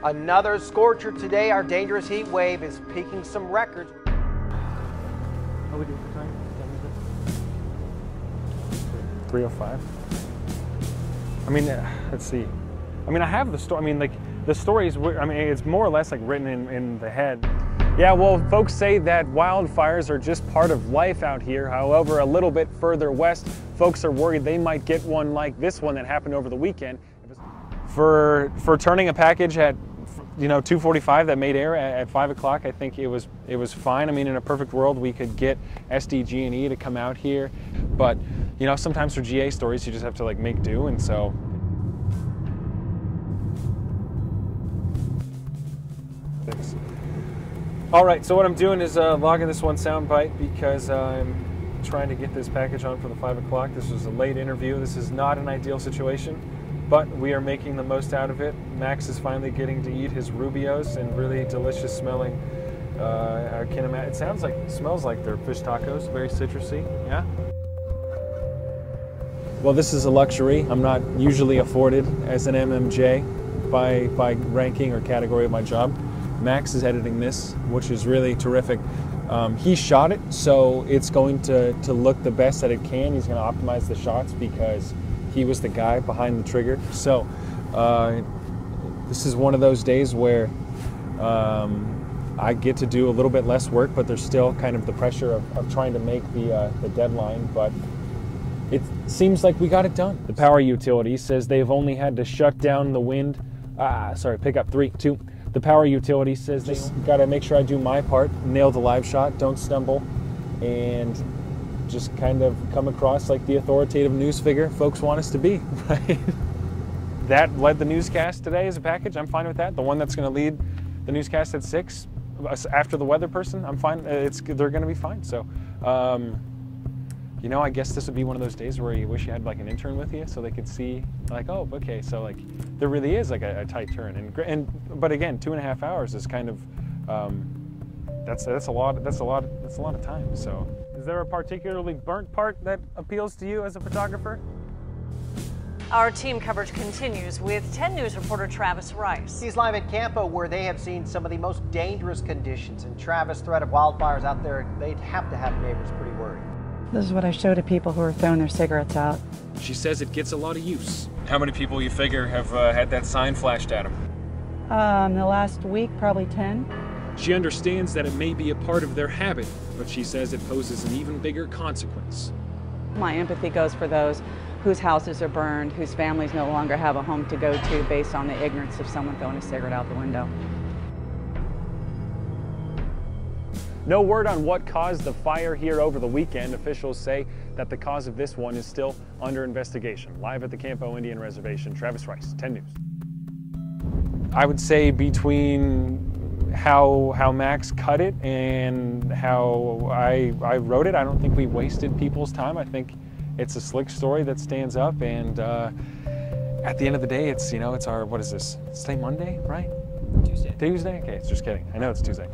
Another scorcher today. Our dangerous heat wave is peaking some records. How we doing for time? 3:05. I mean, let's see. I mean, I have the story. I mean, like the stories. I mean, it's more or less like written in the head. Yeah, well, folks say that wildfires are just part of life out here. However, a little bit further west, folks are worried they might get one like this one that happened over the weekend. For turning a package at 2:45 that made air at 5 o'clock, I think it was fine. I mean, in a perfect world, we could get SDG&E to come out here, but sometimes for GA stories, you just have to like make do, and so. All right, so what I'm doing is logging this one soundbite because I'm trying to get this package on for the 5 o'clock. This was a late interview. This is not an ideal situation, but we are making the most out of it. Max is finally getting to eat his Rubios and really delicious smelling. I can imagine. It smells like they're fish tacos, very citrusy. Yeah. Well, this is a luxury I'm not usually afforded as an MMJ by ranking or category of my job. Max is editing this, which is really terrific. He shot it, so it's going to look the best that it can. He's going to optimize the shots because he was the guy behind the trigger. So this is one of those days where I get to do a little bit less work, but there's still kind of the pressure of trying to make the deadline. But it seems like we got it done. The power utility says they've only had to shut down the wind. Pick up 3, 2. The power utility says they got to make sure I do my part, nail the live shot, don't stumble, and just kind of come across like the authoritative news figure folks want us to be, right? That led the newscast today as a package. I'm fine with that. The one that's going to lead the newscast at 6 after the weather person, I'm fine. They're going to be fine. So, I guess this would be one of those days where you wish you had like an intern with you so they could see like, oh, okay, so like there really is like a tight turn, but again, 2.5 hours is kind of that's a lot of time. So, is there a particularly burnt part that appeals to you as a photographer? Our team coverage continues with 10 News reporter Travis Rice. He's live at Campo, where they have seen some of the most dangerous conditions. And Travis, threat of wildfires out there, they'd have to have neighbors pretty worried. This is what I show to people who are throwing their cigarettes out. She says it gets a lot of use. How many people you figure have had that sign flashed at them? The last week, probably 10. She understands that it may be a part of their habit, but she says it poses an even bigger consequence. My empathy goes for those whose houses are burned, whose families no longer have a home to go to based on the ignorance of someone throwing a cigarette out the window. No word on what caused the fire here over the weekend. Officials say that the cause of this one is still under investigation. Live at the Campo Indian Reservation, Travis Rice, 10 News. I would say between how Max cut it and how I wrote it, I don't think we wasted people's time. I think it's a slick story that stands up, and at the end of the day, it's our, what is this? It's today Monday, right? Tuesday. Tuesday? Okay, it's just kidding. I know it's Tuesday.